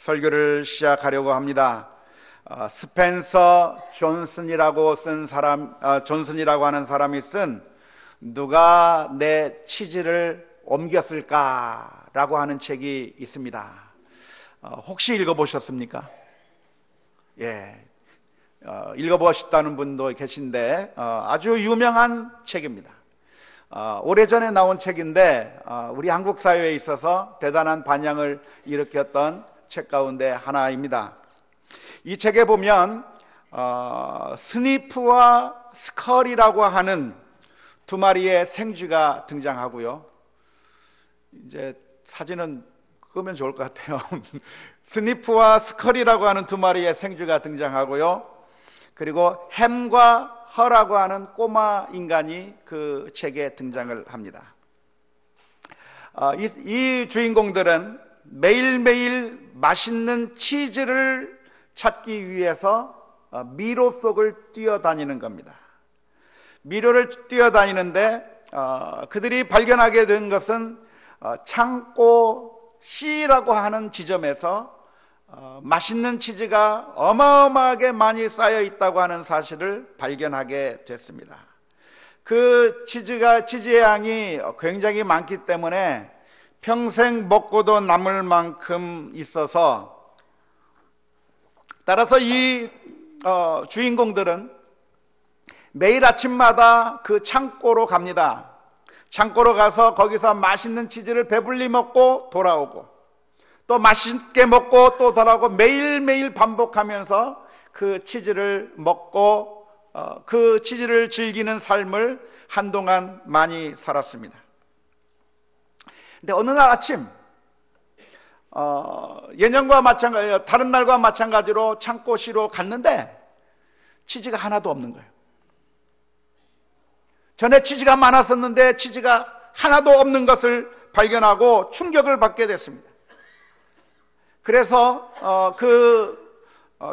설교를 시작하려고 합니다. 스펜서 존슨이라고 하는 사람이 쓴 누가 내 치즈를 옮겼을까라고 하는 책이 있습니다. 혹시 읽어보셨습니까? 예, 읽어보셨다는 분도 계신데 아주 유명한 책입니다. 오래전에 나온 책인데 우리 한국 사회에 있어서 대단한 반향을 일으켰던 책 가운데 하나입니다. 이 책에 보면 스니프와 스컬이라고 하는 두 마리의 생쥐가 등장하고요. 이제 사진은 끄면 좋을 것 같아요. 스니프와 스컬이라고 하는 두 마리의 생쥐가 등장하고요. 그리고 햄과 허라고 하는 꼬마 인간이 그 책에 등장을 합니다. 이 주인공들은 매일매일 맛있는 치즈를 찾기 위해서 미로 속을 뛰어다니는 겁니다. 미로를 뛰어다니는데 그들이 발견하게 된 것은 창고 C라고 하는 지점에서 맛있는 치즈가 어마어마하게 많이 쌓여 있다고 하는 사실을 발견하게 됐습니다. 그 치즈의 양이 굉장히 많기 때문에 평생 먹고도 남을 만큼 있어서, 따라서 이 주인공들은 매일 아침마다 그 창고로 갑니다. 창고로 가서 거기서 맛있는 치즈를 배불리 먹고 돌아오고, 또 맛있게 먹고 또 돌아오고, 매일매일 반복하면서 그 치즈를 먹고 그 치즈를 즐기는 삶을 한동안 많이 살았습니다. 근데 어느 날 아침 예년과 마찬가지로 다른 날과 마찬가지로 창고시로 갔는데 치즈가 하나도 없는 거예요. 전에 치즈가 많았었는데 치즈가 하나도 없는 것을 발견하고 충격을 받게 됐습니다. 그래서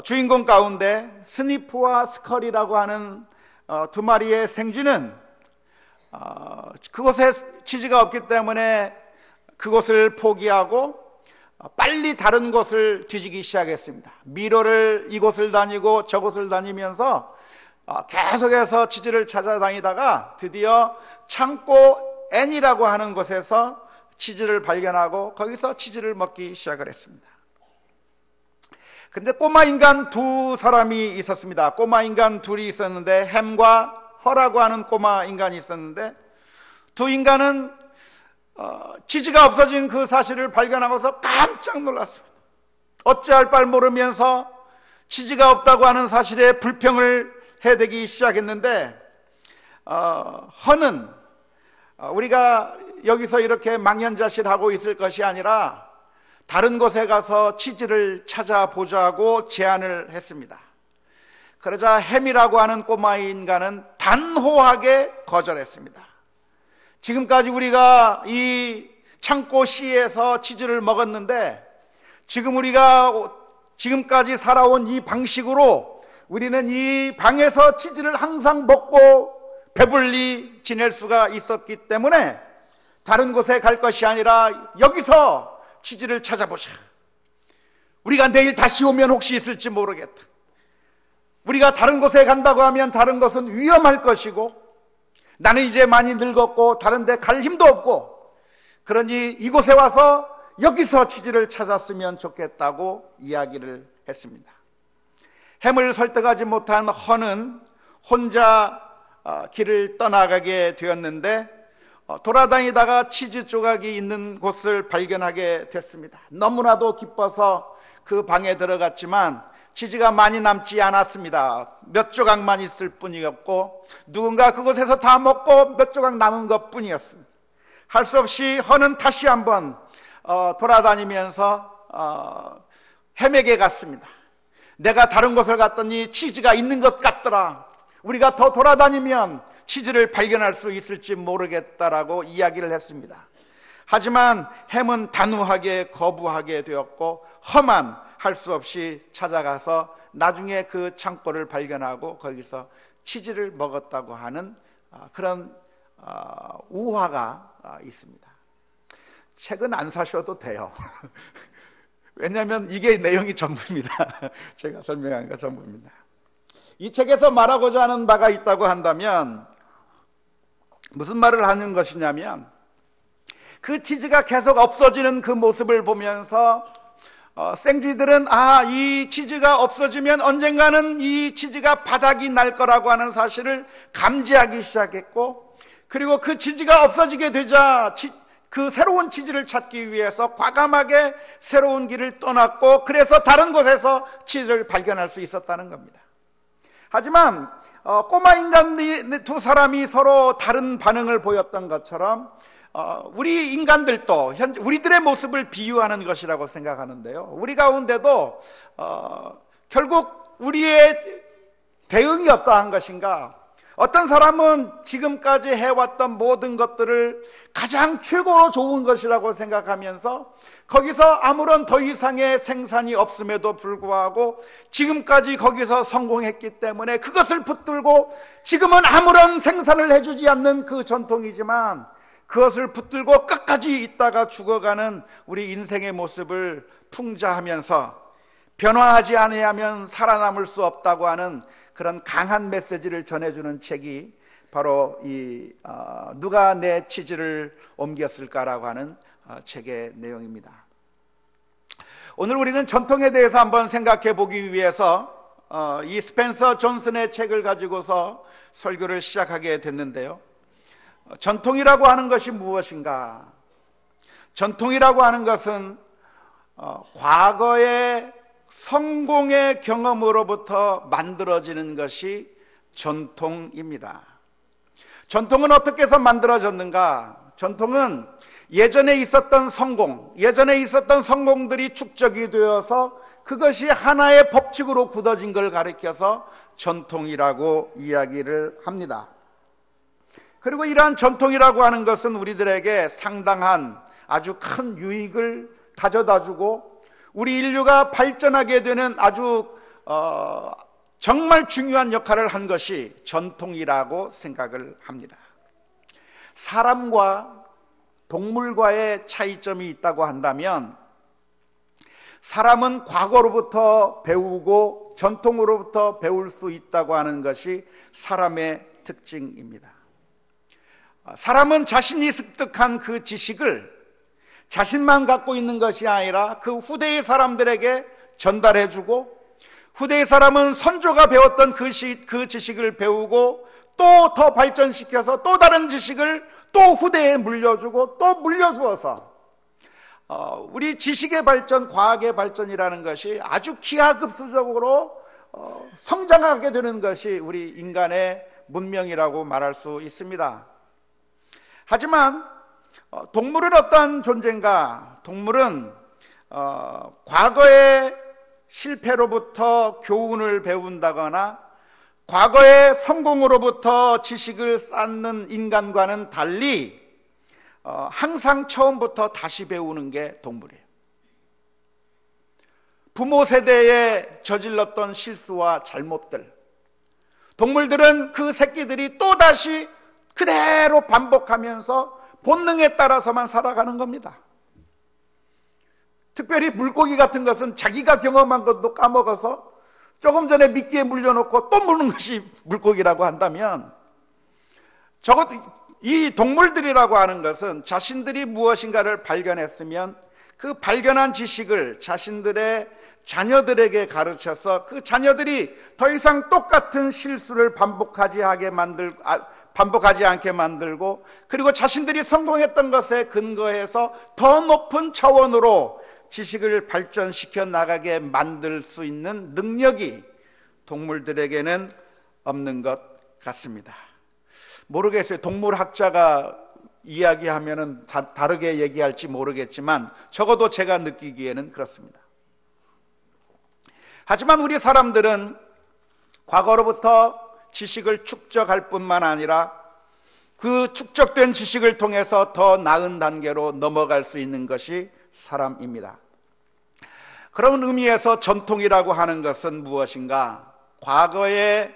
주인공 가운데 스니프와 스컬이라고 하는 두 마리의 생쥐는 그곳에 치즈가 없기 때문에 그곳을 포기하고 빨리 다른 곳을 뒤지기 시작했습니다. 미로를 이곳을 다니고 저곳을 다니면서 계속해서 치즈를 찾아다니다가 드디어 창고 N이라고 하는 곳에서 치즈를 발견하고 거기서 치즈를 먹기 시작을 했습니다. 근데 꼬마 인간 두 사람이 있었습니다. 꼬마 인간 둘이 있었는데 햄과 허라고 하는 꼬마 인간이 있었는데, 두 인간은 치즈가 없어진 그 사실을 발견하고서 깜짝 놀랐습니다. 어찌할 바를 모르면서 치즈가 없다고 하는 사실에 불평을 해대기 시작했는데, 허는 우리가 여기서 이렇게 망연자실하고 있을 것이 아니라 다른 곳에 가서 치즈를 찾아보자고 제안을 했습니다. 그러자 햄이라고 하는 꼬마 인간은 단호하게 거절했습니다. 지금까지 우리가 이 창고 C에서 치즈를 먹었는데, 우리가 지금까지 살아온 이 방식으로 우리는 이 방에서 치즈를 항상 먹고 배불리 지낼 수가 있었기 때문에 다른 곳에 갈 것이 아니라 여기서 치즈를 찾아보자. 우리가 내일 다시 오면 혹시 있을지 모르겠다. 우리가 다른 곳에 간다고 하면 다른 곳은 위험할 것이고, 나는 이제 많이 늙었고 다른 데 갈 힘도 없고, 그러니 이곳에 와서 여기서 치즈를 찾았으면 좋겠다고 이야기를 했습니다. 햄을 설득하지 못한 허는 혼자 길을 떠나가게 되었는데, 돌아다니다가 치즈 조각이 있는 곳을 발견하게 됐습니다. 너무나도 기뻐서 그 방에 들어갔지만 치즈가 많이 남지 않았습니다. 몇 조각만 있을 뿐이었고, 누군가 그곳에서 다 먹고 몇 조각 남은 것 뿐이었습니다. 할 수 없이 허는 다시 한번 돌아다니면서 햄에게 갔습니다. 내가 다른 곳을 갔더니 치즈가 있는 것 같더라. 우리가 더 돌아다니면 치즈를 발견할 수 있을지 모르겠다라고 이야기를 했습니다. 하지만 햄은 단호하게 거부하게 되었고, 허만 할 수 없이 찾아가서 나중에 그 창고를 발견하고 거기서 치즈를 먹었다고 하는 그런 우화가 있습니다. 책은 안 사셔도 돼요. 왜냐하면 이게 내용이 전부입니다. 제가 설명한 거 전부입니다. 이 책에서 말하고자 하는 바가 있다고 한다면 무슨 말을 하는 것이냐면, 그 치즈가 계속 없어지는 그 모습을 보면서 생쥐들은 이 치즈가 없어지면 언젠가는 이 치즈가 바닥이 날 거라고 하는 사실을 감지하기 시작했고, 그리고 그 치즈가 없어지게 되자 그 새로운 치즈를 찾기 위해서 과감하게 새로운 길을 떠났고, 그래서 다른 곳에서 치즈를 발견할 수 있었다는 겁니다. 하지만 꼬마 인간 두 사람이 서로 다른 반응을 보였던 것처럼 우리 인간들도 우리들의 모습을 비유하는 것이라고 생각하는데요, 우리 가운데도 결국 우리의 대응이 어떠한 것인가? 어떤 사람은 지금까지 해왔던 모든 것들을 가장 최고로 좋은 것이라고 생각하면서 거기서 아무런 더 이상의 생산이 없음에도 불구하고 지금까지 거기서 성공했기 때문에 그것을 붙들고 지금은 아무런 생산을 해주지 않는 그 전통이지만 그것을 붙들고 끝까지 있다가 죽어가는 우리 인생의 모습을 풍자하면서 변화하지 아니하면 살아남을 수 없다고 하는 그런 강한 메시지를 전해주는 책이 바로 이 누가 내 치즈를 옮겼을까라고 하는 책의 내용입니다. 오늘 우리는 전통에 대해서 한번 생각해 보기 위해서 이 스펜서 존슨의 책을 가지고서 설교를 시작하게 됐는데요, 전통이라고 하는 것이 무엇인가? 전통이라고 하는 것은 과거의 성공의 경험으로부터 만들어지는 것이 전통입니다. 전통은 어떻게 해서 만들어졌는가? 전통은 예전에 있었던 성공들이 축적이 되어서 그것이 하나의 법칙으로 굳어진 걸 가리켜서 전통이라고 이야기를 합니다. 그리고 이러한 전통이라고 하는 것은 우리들에게 상당한 아주 큰 유익을 가져다 주고 우리 인류가 발전하게 되는 아주 정말 중요한 역할을 한 것이 전통이라고 생각을 합니다. 사람과 동물과의 차이점이 있다고 한다면, 사람은 과거로부터 배우고 전통으로부터 배울 수 있다고 하는 것이 사람의 특징입니다. 사람은 자신이 습득한 그 지식을 자신만 갖고 있는 것이 아니라 그 후대의 사람들에게 전달해주고, 후대의 사람은 선조가 배웠던 그 지식을 배우고 또 더 발전시켜서 또 다른 지식을 또 후대에 물려주고 또 물려주어서 우리 지식의 발전, 과학의 발전이라는 것이 아주 기하급수적으로 성장하게 되는 것이 우리 인간의 문명이라고 말할 수 있습니다. 하지만 동물은 어떤 존재인가? 동물은 과거의 실패로부터 교훈을 배운다거나 과거의 성공으로부터 지식을 쌓는 인간과는 달리 항상 처음부터 다시 배우는 게 동물이에요. 부모 세대에 저질렀던 실수와 잘못들, 동물들은 그 새끼들이 또다시 그대로 반복하면서 본능에 따라서만 살아가는 겁니다. 특별히 물고기 같은 것은 자기가 경험한 것도 까먹어서 조금 전에 미끼에 물려놓고 또 무는 것이 물고기라고 한다면, 적어도 이 동물들이라고 하는 것은 자신들이 무엇인가를 발견했으면 그 발견한 지식을 자신들의 자녀들에게 가르쳐서 그 자녀들이 더 이상 똑같은 실수를 반복하지 않게 만들고, 그리고 자신들이 성공했던 것에 근거해서 더 높은 차원으로 지식을 발전시켜 나가게 만들 수 있는 능력이 동물들에게는 없는 것 같습니다. 모르겠어요. 동물학자가 이야기하면은 다르게 얘기할지 모르겠지만 적어도 제가 느끼기에는 그렇습니다. 하지만 우리 사람들은 과거로부터 지식을 축적할 뿐만 아니라 그 축적된 지식을 통해서 더 나은 단계로 넘어갈 수 있는 것이 사람입니다. 그런 의미에서 전통이라고 하는 것은 무엇인가? 과거에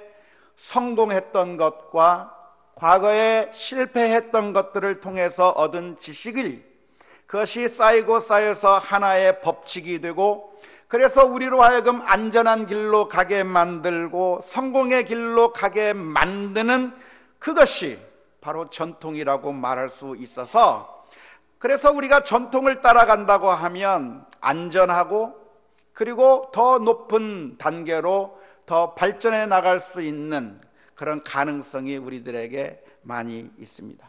성공했던 것과 과거에 실패했던 것들을 통해서 얻은 지식을 그것이 쌓이고 쌓여서 하나의 법칙이 되고, 그래서 우리로 하여금 안전한 길로 가게 만들고 성공의 길로 가게 만드는 그것이 바로 전통이라고 말할 수 있어서, 그래서 우리가 전통을 따라간다고 하면 안전하고 그리고 더 높은 단계로 더 발전해 나갈 수 있는 그런 가능성이 우리들에게 많이 있습니다.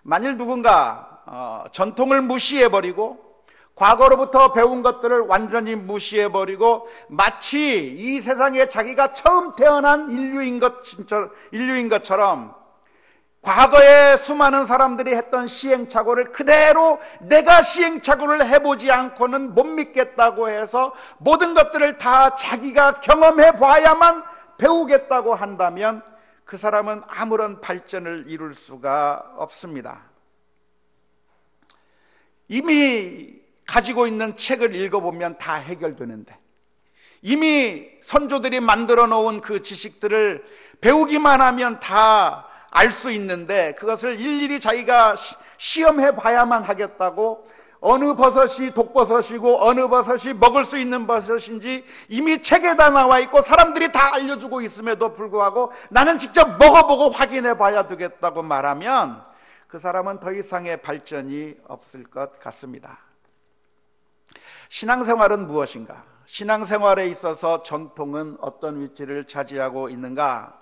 만일 누군가 전통을 무시해버리고 과거로부터 배운 것들을 완전히 무시해버리고 마치 이 세상에 자기가 처음 태어난 인류인 것처럼 과거에 수많은 사람들이 했던 시행착오를 그대로 내가 시행착오를 해보지 않고는 못 믿겠다고 해서 모든 것들을 다 자기가 경험해 봐야만 배우겠다고 한다면 그 사람은 아무런 발전을 이룰 수가 없습니다. 이미 가지고 있는 책을 읽어보면 다 해결되는데, 이미 선조들이 만들어 놓은 그 지식들을 배우기만 하면 다 알 수 있는데, 그것을 일일이 자기가 시험해 봐야만 하겠다고 어느 버섯이 독버섯이고 어느 버섯이 먹을 수 있는 버섯인지 이미 책에다 나와 있고 사람들이 다 알려주고 있음에도 불구하고 나는 직접 먹어보고 확인해 봐야 되겠다고 말하면 그 사람은 더 이상의 발전이 없을 것 같습니다. 신앙생활은 무엇인가? 신앙생활에 있어서 전통은 어떤 위치를 차지하고 있는가?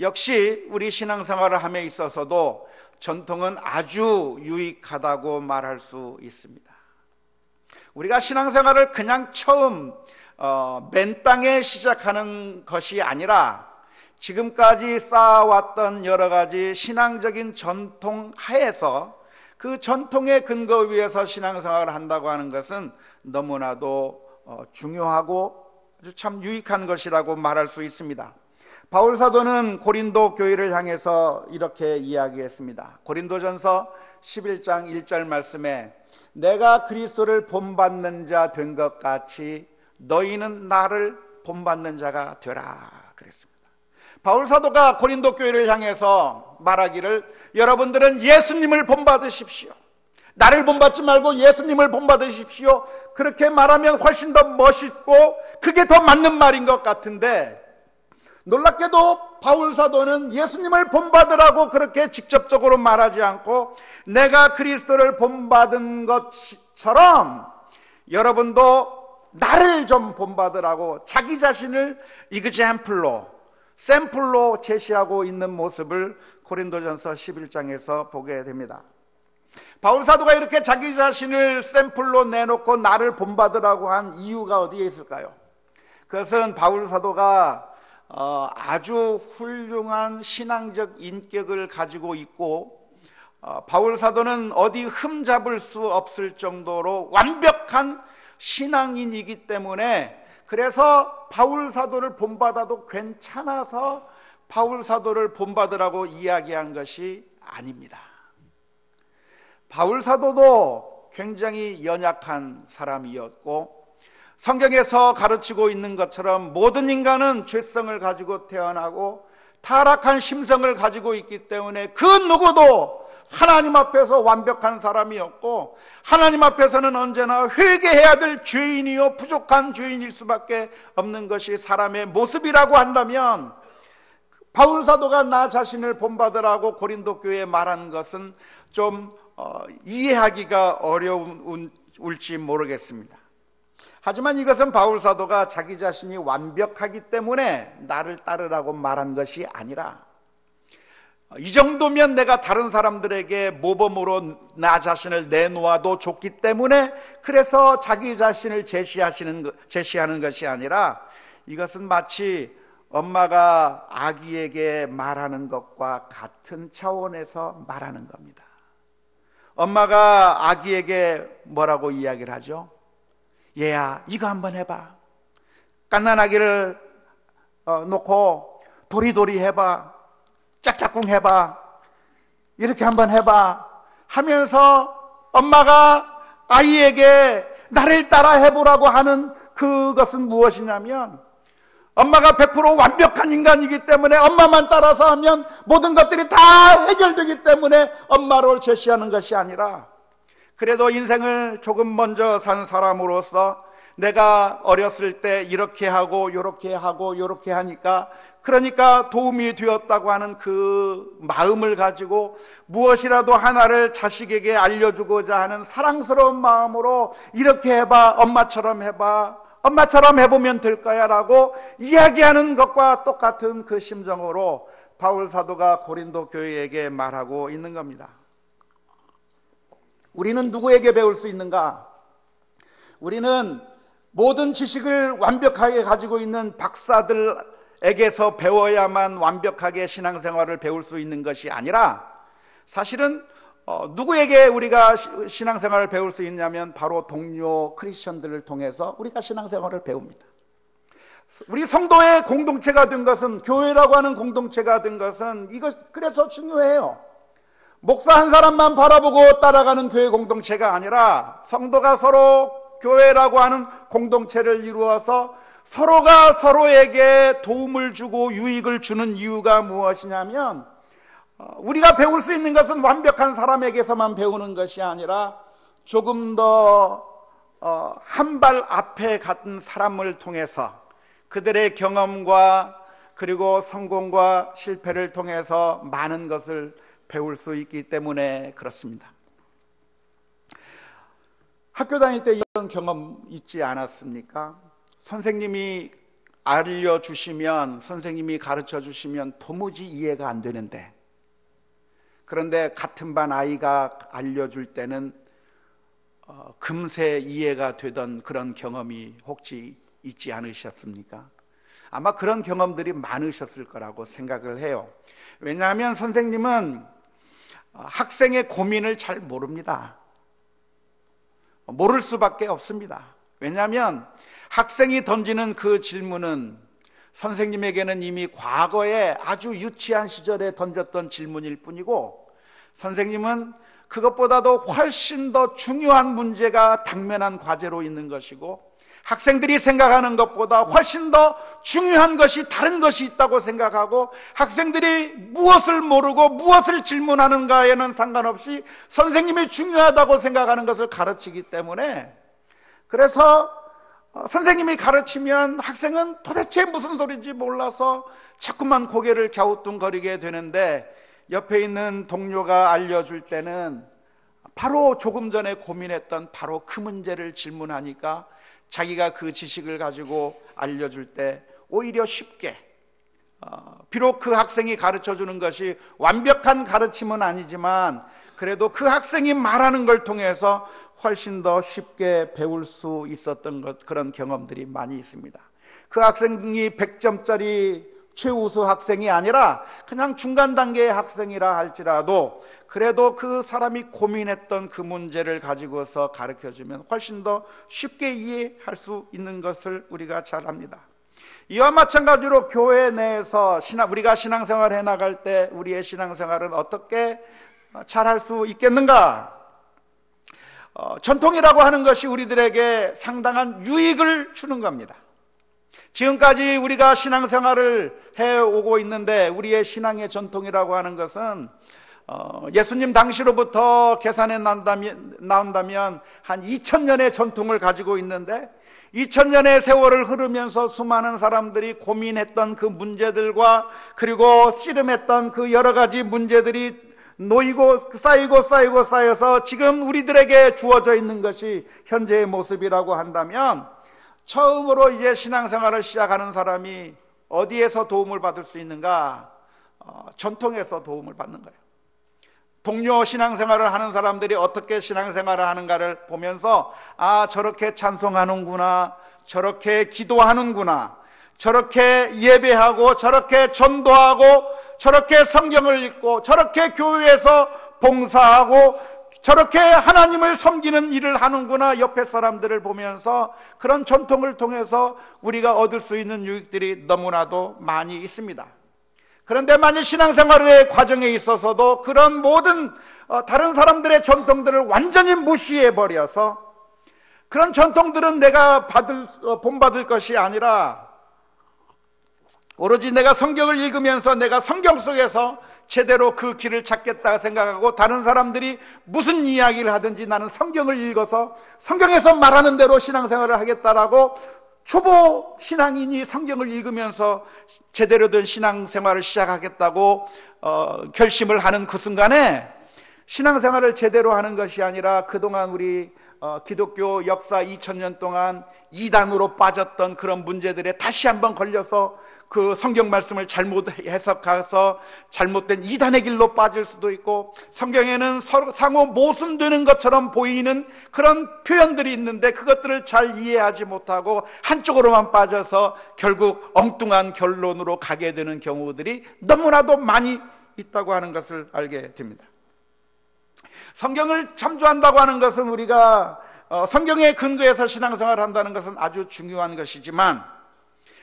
역시 우리 신앙생활을 함에 있어서도 전통은 아주 유익하다고 말할 수 있습니다. 우리가 신앙생활을 그냥 처음 맨 땅에 시작하는 것이 아니라 지금까지 쌓아왔던 여러 가지 신앙적인 전통 하에서 그 전통의 근거 위에서 신앙생활을 한다고 하는 것은 너무나도 중요하고 아주 참 유익한 것이라고 말할 수 있습니다. 바울 사도는 고린도 교회를 향해서 이렇게 이야기했습니다. 고린도전서 11장 1절 말씀에 내가 그리스도를 본받는 자 된 것 같이 너희는 나를 본받는 자가 되라 그랬습니다. 바울 사도가 고린도 교회를 향해서 말하기를 여러분들은 예수님을 본받으십시오. 나를 본받지 말고 예수님을 본받으십시오. 그렇게 말하면 훨씬 더 멋있고 그게 더 맞는 말인 것 같은데, 놀랍게도 바울 사도는 예수님을 본받으라고 그렇게 직접적으로 말하지 않고 내가 그리스도를 본받은 것처럼 여러분도 나를 좀 본받으라고 자기 자신을 샘플로 제시하고 있는 모습을 고린도전서 11장에서 보게 됩니다. 바울 사도가 이렇게 자기 자신을 샘플로 내놓고 나를 본받으라고 한 이유가 어디에 있을까요? 그것은 바울 사도가 아주 훌륭한 신앙적 인격을 가지고 있고 바울 사도는 어디 흠잡을 수 없을 정도로 완벽한 신앙인이기 때문에, 그래서 바울 사도를 본받아도 괜찮아서 바울 사도를 본받으라고 이야기한 것이 아닙니다. 바울 사도도 굉장히 연약한 사람이었고 성경에서 가르치고 있는 것처럼 모든 인간은 죄성을 가지고 태어나고 타락한 심성을 가지고 있기 때문에 그 누구도 하나님 앞에서 완벽한 사람이었고 하나님 앞에서는 언제나 회개해야 될 죄인이요 부족한 죄인일 수밖에 없는 것이 사람의 모습이라고 한다면, 바울 사도가 나 자신을 본받으라고 고린도 교회에 말한 것은 좀 이해하기가 어려울지 모르겠습니다. 하지만 이것은 바울 사도가 자기 자신이 완벽하기 때문에 나를 따르라고 말한 것이 아니라, 이 정도면 내가 다른 사람들에게 모범으로 나 자신을 내놓아도 좋기 때문에 그래서 자기 자신을 제시하는 것이 아니라, 이것은 마치 엄마가 아기에게 말하는 것과 같은 차원에서 말하는 겁니다. 엄마가 아기에게 뭐라고 이야기를 하죠? 얘야, 이거 한번 해봐. 갓난아기를 놓고 도리도리 해봐. 짝짝꿍 해봐. 이렇게 한번 해봐 하면서 엄마가 아이에게 나를 따라 해보라고 하는 그것은 무엇이냐면, 엄마가 100% 완벽한 인간이기 때문에 엄마만 따라서 하면 모든 것들이 다 해결되기 때문에 엄마를 제시하는 것이 아니라, 그래도 인생을 조금 먼저 산 사람으로서 내가 어렸을 때 이렇게 하고 요렇게 하고 요렇게 하니까 그러니까 도움이 되었다고 하는 그 마음을 가지고 무엇이라도 하나를 자식에게 알려주고자 하는 사랑스러운 마음으로 이렇게 해봐, 엄마처럼 해봐, 엄마처럼 해보면 될 거야 라고 이야기하는 것과 똑같은 그 심정으로 바울 사도가 고린도 교회에게 말하고 있는 겁니다. 우리는 누구에게 배울 수 있는가? 우리는 모든 지식을 완벽하게 가지고 있는 박사들에게서 배워야만 완벽하게 신앙생활을 배울 수 있는 것이 아니라 사실은 누구에게 우리가 신앙생활을 배울 수 있냐면 바로 동료 크리스천들을 통해서 우리가 신앙생활을 배웁니다. 우리 성도의 공동체가 된 것은, 교회라고 하는 공동체가 된 것은 그래서 중요해요. 목사 한 사람만 바라보고 따라가는 교회 공동체가 아니라 성도가 서로 교회라고 하는 공동체를 이루어서 서로가 서로에게 도움을 주고 유익을 주는 이유가 무엇이냐면, 우리가 배울 수 있는 것은 완벽한 사람에게서만 배우는 것이 아니라 조금 더 한 발 앞에 갔던 사람을 통해서 그들의 경험과 그리고 성공과 실패를 통해서 많은 것을 배울 수 있기 때문에 그렇습니다. 학교 다닐 때 이런 경험 있지 않았습니까? 선생님이 알려주시면, 선생님이 가르쳐주시면 도무지 이해가 안 되는데, 그런데 같은 반 아이가 알려줄 때는 금세 이해가 되던 그런 경험이 혹시 있지 않으셨습니까? 아마 그런 경험들이 많으셨을 거라고 생각을 해요. 왜냐하면 선생님은 학생의 고민을 잘 모릅니다. 모를 수밖에 없습니다. 왜냐하면 학생이 던지는 그 질문은 선생님에게는 이미 과거에 아주 유치한 시절에 던졌던 질문일 뿐이고, 선생님은 그것보다도 훨씬 더 중요한 문제가 당면한 과제로 있는 것이고, 학생들이 생각하는 것보다 훨씬 더 중요한 것이 다른 것이 있다고 생각하고, 학생들이 무엇을 모르고 무엇을 질문하는가에는 상관없이 선생님이 중요하다고 생각하는 것을 가르치기 때문에, 그래서 선생님이 가르치면 학생은 도대체 무슨 소리인지 몰라서 자꾸만 고개를 갸우뚱거리게 되는데, 옆에 있는 동료가 알려줄 때는 바로 조금 전에 고민했던 바로 그 문제를 질문하니까 자기가 그 지식을 가지고 알려줄 때 오히려 쉽게, 비록 그 학생이 가르쳐주는 것이 완벽한 가르침은 아니지만 그래도 그 학생이 말하는 걸 통해서 훨씬 더 쉽게 배울 수 있었던 그런 경험들이 많이 있습니다. 그 학생이 100점짜리 최우수 학생이 아니라 그냥 중간 단계의 학생이라 할지라도 그래도 그 사람이 고민했던 그 문제를 가지고서 가르쳐주면 훨씬 더 쉽게 이해할 수 있는 것을 우리가 잘 압니다. 이와 마찬가지로 교회 내에서 우리가 신앙생활을 해나갈 때 우리의 신앙생활은 어떻게 잘할 수 있겠는가? 전통이라고 하는 것이 우리들에게 상당한 유익을 주는 겁니다. 지금까지 우리가 신앙생활을 해오고 있는데 우리의 신앙의 전통이라고 하는 것은 예수님 당시로부터 계산해 나온다면 한 2000년의 전통을 가지고 있는데, 2000년의 세월을 흐르면서 수많은 사람들이 고민했던 그 문제들과 그리고 씨름했던 그 여러 가지 문제들이 놓이고 쌓여서 지금 우리들에게 주어져 있는 것이 현재의 모습이라고 한다면, 처음으로 이제 신앙생활을 시작하는 사람이 어디에서 도움을 받을 수 있는가? 전통에서 도움을 받는 거예요. 동료 신앙생활을 하는 사람들이 어떻게 신앙생활을 하는가를 보면서, 아, 저렇게 찬송하는구나, 저렇게 기도하는구나, 저렇게 예배하고, 저렇게 전도하고, 저렇게 성경을 읽고, 저렇게 교회에서 봉사하고, 저렇게 하나님을 섬기는 일을 하는구나, 옆에 사람들을 보면서 그런 전통을 통해서 우리가 얻을 수 있는 유익들이 너무나도 많이 있습니다. 그런데 만약 신앙생활의 과정에 있어서도 그런 모든 다른 사람들의 전통들을 완전히 무시해버려서, 그런 전통들은 내가 본받을 것이 아니라 오로지 내가 성경을 읽으면서 내가 성경 속에서 제대로 그 길을 찾겠다 생각하고 다른 사람들이 무슨 이야기를 하든지 나는 성경을 읽어서 성경에서 말하는 대로 신앙생활을 하겠다라고 초보 신앙인이 성경을 읽으면서 제대로 된 신앙생활을 시작하겠다고 결심을 하는 그 순간에 신앙생활을 제대로 하는 것이 아니라 그동안 우리 기독교 역사 2000년 동안 이단으로 빠졌던 그런 문제들에 다시 한번 걸려서 그 성경 말씀을 잘못 해석해서 잘못된 이단의 길로 빠질 수도 있고, 성경에는 상호 모순되는 것처럼 보이는 그런 표현들이 있는데 그것들을 잘 이해하지 못하고 한쪽으로만 빠져서 결국 엉뚱한 결론으로 가게 되는 경우들이 너무나도 많이 있다고 하는 것을 알게 됩니다. 성경을 참조한다고 하는 것은 우리가 성경에 근거해서 신앙생활을 한다는 것은 아주 중요한 것이지만,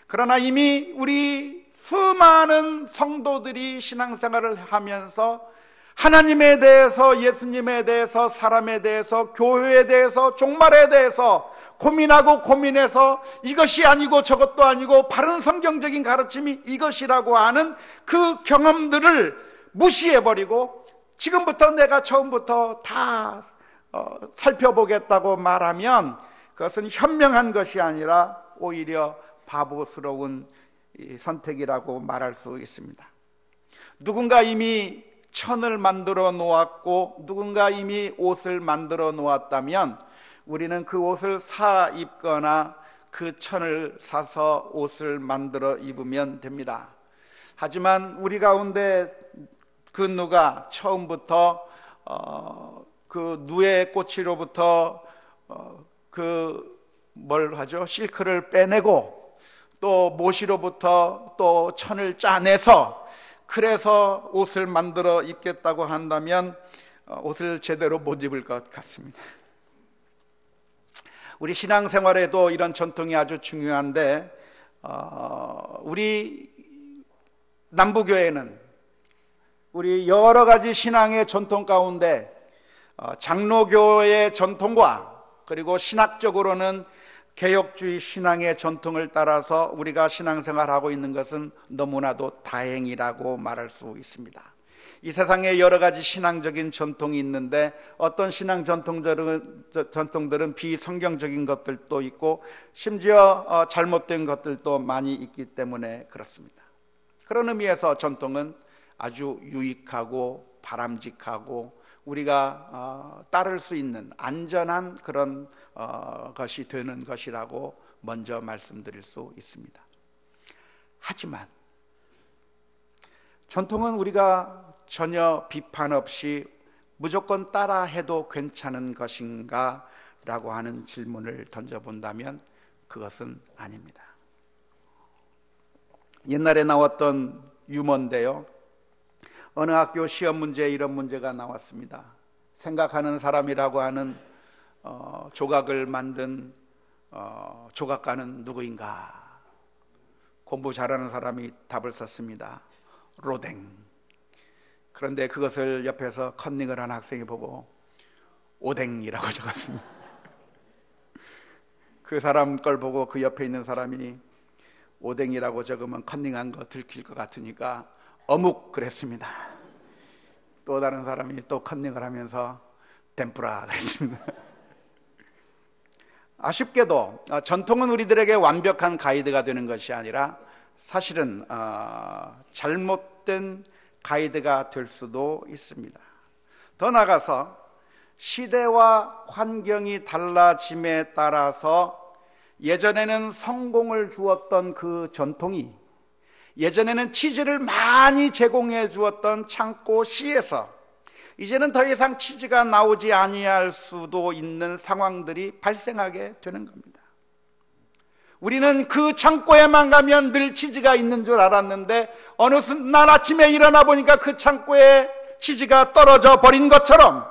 그러나 이미 우리 수많은 성도들이 신앙생활을 하면서 하나님에 대해서, 예수님에 대해서, 사람에 대해서, 교회에 대해서, 종말에 대해서 고민하고 고민해서 이것이 아니고 저것도 아니고 바른 성경적인 가르침이 이것이라고 하는 그 경험들을 무시해버리고 지금부터 내가 처음부터 다 살펴보겠다고 말하면 그것은 현명한 것이 아니라 오히려 바보스러운 선택이라고 말할 수 있습니다. 누군가 이미 천을 만들어 놓았고 누군가 이미 옷을 만들어 놓았다면 우리는 그 옷을 사 입거나 그 천을 사서 옷을 만들어 입으면 됩니다. 하지만 우리 가운데 그 누가 처음부터 그 누에 꼬치로부터 실크를 빼내고 또 모시로부터 또 천을 짜내서 그래서 옷을 만들어 입겠다고 한다면 옷을 제대로 못 입을 것 같습니다. 우리 신앙생활에도 이런 전통이 아주 중요한데 우리 남부교회는 우리 여러 가지 신앙의 전통 가운데 장로교의 전통과 그리고 신학적으로는 개혁주의 신앙의 전통을 따라서 우리가 신앙생활하고 있는 것은 너무나도 다행이라고 말할 수 있습니다. 이 세상에 여러 가지 신앙적인 전통이 있는데 어떤 신앙 전통들은 비성경적인 것들도 있고 심지어 잘못된 것들도 많이 있기 때문에 그렇습니다. 그런 의미에서 전통은 아주 유익하고 바람직하고 우리가 따를 수 있는 안전한 그런 것이 되는 것이라고 먼저 말씀드릴 수 있습니다. 하지만 전통은 우리가 전혀 비판 없이 무조건 따라해도 괜찮은 것인가? 라고 하는 질문을 던져본다면 그것은 아닙니다. 옛날에 나왔던 유머인데요, 어느 학교 시험 문제에 이런 문제가 나왔습니다. 생각하는 사람이라고 하는 조각을 만든 조각가는 누구인가? 공부 잘하는 사람이 답을 썼습니다. 로댕. 그런데 그것을 옆에서 컨닝을 한 학생이 보고 오댕이라고 적었습니다. 그 사람 걸 보고 그 옆에 있는 사람이 오댕이라고 적으면 컨닝한 거 들킬 것 같으니까 어묵 그랬습니다. 또 다른 사람이 또 컨닝을 하면서 덴뿌라 그랬습니다. 아쉽게도 전통은 우리들에게 완벽한 가이드가 되는 것이 아니라 사실은 잘못된 가이드가 될 수도 있습니다. 더 나아가서 시대와 환경이 달라짐에 따라서 예전에는 성공을 주었던 그 전통이, 예전에는 치즈를 많이 제공해 주었던 창고 C에서 이제는 더 이상 치즈가 나오지 아니할 수도 있는 상황들이 발생하게 되는 겁니다. 우리는 그 창고에만 가면 늘 치즈가 있는 줄 알았는데 어느 날 아침에 일어나 보니까 그 창고에 치즈가 떨어져 버린 것처럼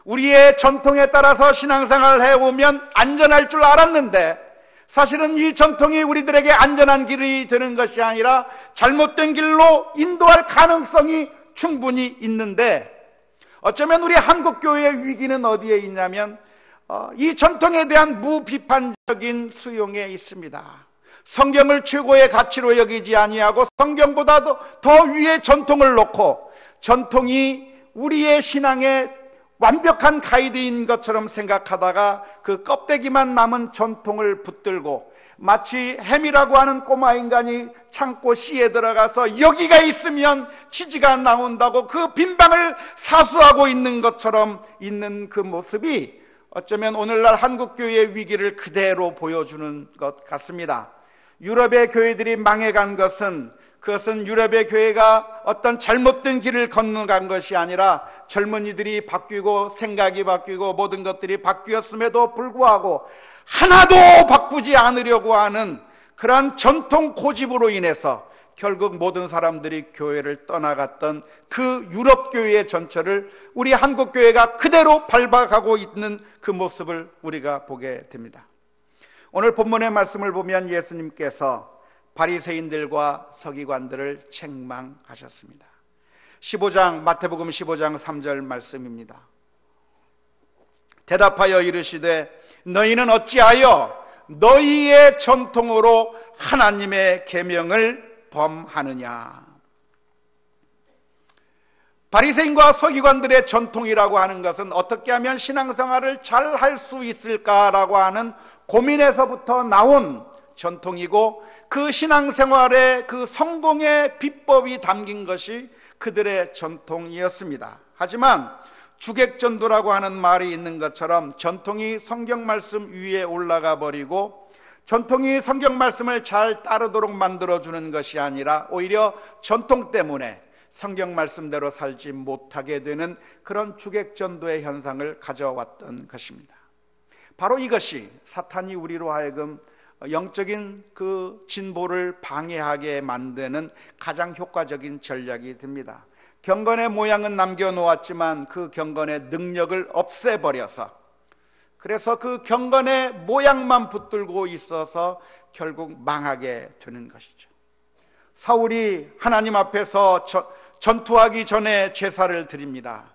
우리의 전통에 따라서 신앙생활을 해오면 안전할 줄 알았는데 사실은 이 전통이 우리들에게 안전한 길이 되는 것이 아니라 잘못된 길로 인도할 가능성이 충분히 있는데, 어쩌면 우리 한국교회의 위기는 어디에 있냐면 이 전통에 대한 무비판적인 수용에 있습니다. 성경을 최고의 가치로 여기지 아니하고 성경보다도 더 위에 전통을 놓고 전통이 우리의 신앙의 완벽한 가이드인 것처럼 생각하다가 그 껍데기만 남은 전통을 붙들고 마치 햄이라고 하는 꼬마 인간이 창고 씨에 들어가서 여기가 있으면 치즈가 나온다고 그 빈방을 사수하고 있는 것처럼 있는 그 모습이 어쩌면 오늘날 한국교회의 위기를 그대로 보여주는 것 같습니다. 유럽의 교회들이 망해간 것은 그것은 유럽의 교회가 어떤 잘못된 길을 건너간 것이 아니라 젊은이들이 바뀌고 생각이 바뀌고 모든 것들이 바뀌었음에도 불구하고 하나도 바꾸지 않으려고 하는 그러한 전통 고집으로 인해서 결국 모든 사람들이 교회를 떠나갔던 그 유럽 교회의 전철을 우리 한국 교회가 그대로 밟아가고 있는 그 모습을 우리가 보게 됩니다. 오늘 본문의 말씀을 보면 예수님께서 바리새인들과 서기관들을 책망하셨습니다. 15장 마태복음 15장 3절 말씀입니다. 대답하여 이르시되 너희는 어찌하여 너희의 전통으로 하나님의 계명을 범하느냐. 바리새인과 서기관들의 전통이라고 하는 것은 어떻게 하면 신앙생활을 잘 할 수 있을까라고 하는 고민에서부터 나온 전통이고 그 신앙생활의 그 성공의 비법이 담긴 것이 그들의 전통이었습니다. 하지만 주객전도라고 하는 말이 있는 것처럼 전통이 성경 말씀 위에 올라가 버리고 전통이 성경 말씀을 잘 따르도록 만들어주는 것이 아니라 오히려 전통 때문에 성경 말씀대로 살지 못하게 되는 그런 주객전도의 현상을 가져왔던 것입니다. 바로 이것이 사탄이 우리로 하여금 영적인 그 진보를 방해하게 만드는 가장 효과적인 전략이 됩니다. 경건의 모양은 남겨놓았지만 그 경건의 능력을 없애버려서 그래서 그 경건의 모양만 붙들고 있어서 결국 망하게 되는 것이죠. 사울이 하나님 앞에서 전투하기 전에 제사를 드립니다.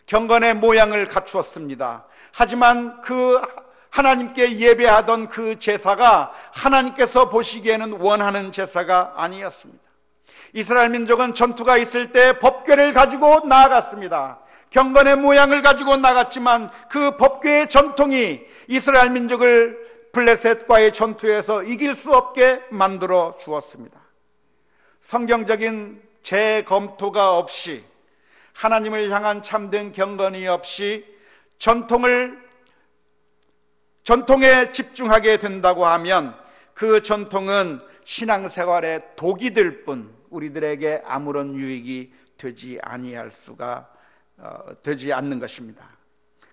경건의 모양을 갖추었습니다. 하지만 그 하나님께 예배하던 그 제사가 하나님께서 보시기에는 원하는 제사가 아니었습니다. 이스라엘 민족은 전투가 있을 때 법궤를 가지고 나아갔습니다. 경건의 모양을 가지고 나갔지만 그 법궤의 전통이 이스라엘 민족을 블레셋과의 전투에서 이길 수 없게 만들어 주었습니다. 성경적인 재검토가 없이 하나님을 향한 참된 경건이 없이 전통에 집중하게 된다고 하면 그 전통은 신앙생활의 독이 될 뿐 우리들에게 아무런 유익이 되지 않는 것입니다.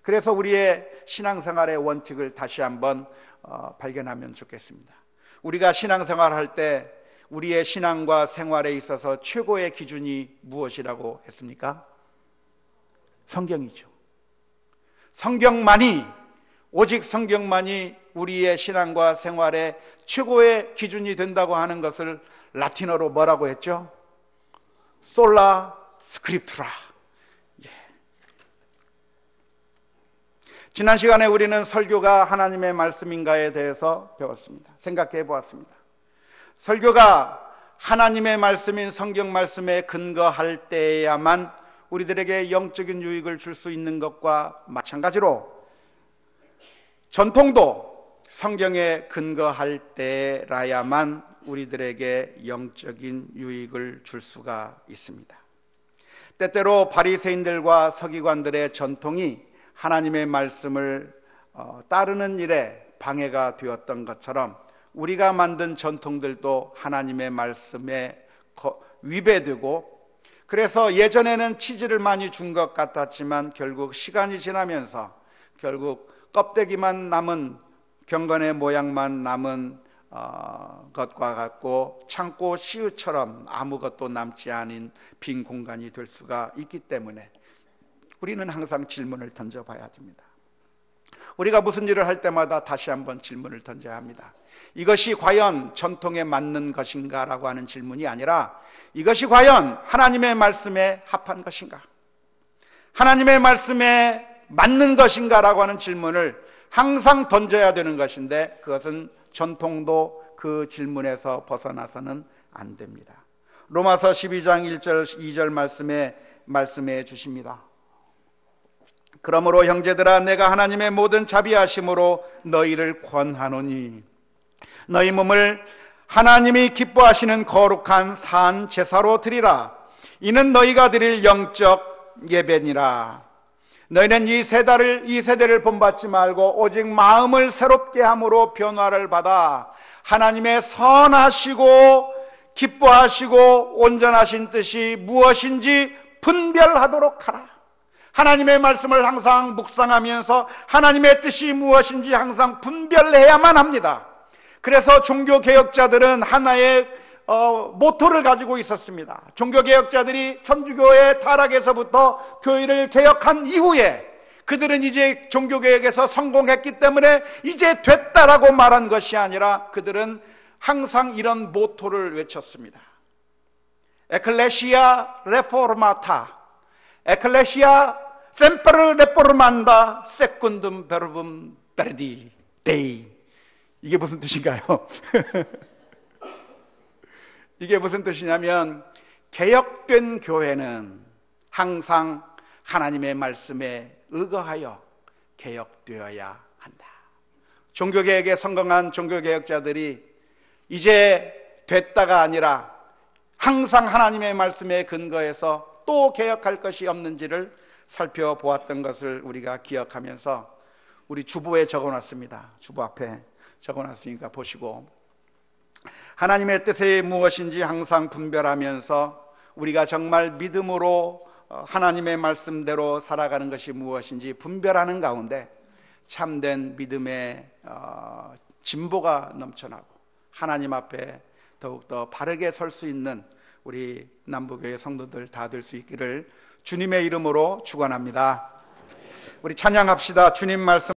그래서 우리의 신앙생활의 원칙을 다시 한번 발견하면 좋겠습니다. 우리가 신앙생활할 때 우리의 신앙과 생활에 있어서 최고의 기준이 무엇이라고 했습니까? 성경이죠. 오직 성경만이 우리의 신앙과 생활의 최고의 기준이 된다고 하는 것을 라틴어로 뭐라고 했죠? 솔라 스크립투라. 지난 시간에 우리는 설교가 하나님의 말씀인가에 대해서 배웠습니다. 생각해 보았습니다. 설교가 하나님의 말씀인 성경 말씀에 근거할 때야만 우리들에게 영적인 유익을 줄 수 있는 것과 마찬가지로 전통도 성경에 근거할 때라야만 우리들에게 영적인 유익을 줄 수가 있습니다. 때때로 바리새인들과 서기관들의 전통이 하나님의 말씀을 따르는 일에 방해가 되었던 것처럼 우리가 만든 전통들도 하나님의 말씀에 위배되고 그래서 예전에는 치즈를 많이 준 것 같았지만 결국 시간이 지나면서 결국 껍데기만 남은 경건의 모양만 남은 것과 같고 창고 시우처럼 아무것도 남지 않은 빈 공간이 될 수가 있기 때문에 우리는 항상 질문을 던져봐야 됩니다. 우리가 무슨 일을 할 때마다 다시 한번 질문을 던져야 합니다. 이것이 과연 전통에 맞는 것인가 라고 하는 질문이 아니라 이것이 과연 하나님의 말씀에 합한 것인가, 하나님의 말씀에 맞는 것인가 라고 하는 질문을 항상 던져야 되는 것인데 그것은 전통도 그 질문에서 벗어나서는 안 됩니다. 로마서 12장 1절 2절 말씀해 주십니다. 그러므로 형제들아, 내가 하나님의 모든 자비하심으로 너희를 권하노니 너희 몸을 하나님이 기뻐하시는 거룩한 산 제사로 드리라. 이는 너희가 드릴 영적 예배니라. 너희는 이 세대를 본받지 말고 오직 마음을 새롭게 함으로 변화를 받아 하나님의 선하시고 기뻐하시고 온전하신 뜻이 무엇인지 분별하도록 하라. 하나님의 말씀을 항상 묵상하면서 하나님의 뜻이 무엇인지 항상 분별해야만 합니다. 그래서 종교개혁자들은 하나의 모토를 가지고 있었습니다. 종교개혁자들이 천주교의 타락에서부터 교회를 개혁한 이후에 그들은 이제 종교개혁에서 성공했기 때문에 이제 됐다라고 말한 것이 아니라 그들은 항상 이런 모토를 외쳤습니다. 에클레시아 레포르마타, 에클레시아 셈페르 레포르만다 세군둠 베르붐 베르디 데이. 이게 무슨 뜻인가요? 이게 무슨 뜻이냐면 개혁된 교회는 항상 하나님의 말씀에 의거하여 개혁되어야 한다. 종교개혁에 성공한 종교개혁자들이 이제 됐다가 아니라 항상 하나님의 말씀에 근거해서 또 개혁할 것이 없는지를 살펴보았던 것을 우리가 기억하면서 우리 주보에 적어놨습니다. 주보 앞에 적어놨으니까 보시고, 하나님의 뜻이 무엇인지 항상 분별하면서 우리가 정말 믿음으로 하나님의 말씀대로 살아가는 것이 무엇인지 분별하는 가운데 참된 믿음의 진보가 넘쳐나고 하나님 앞에 더욱더 바르게 설 수 있는 우리 남부교회 성도들 다 될 수 있기를 주님의 이름으로 축원합니다. 우리 찬양합시다. 주님 말씀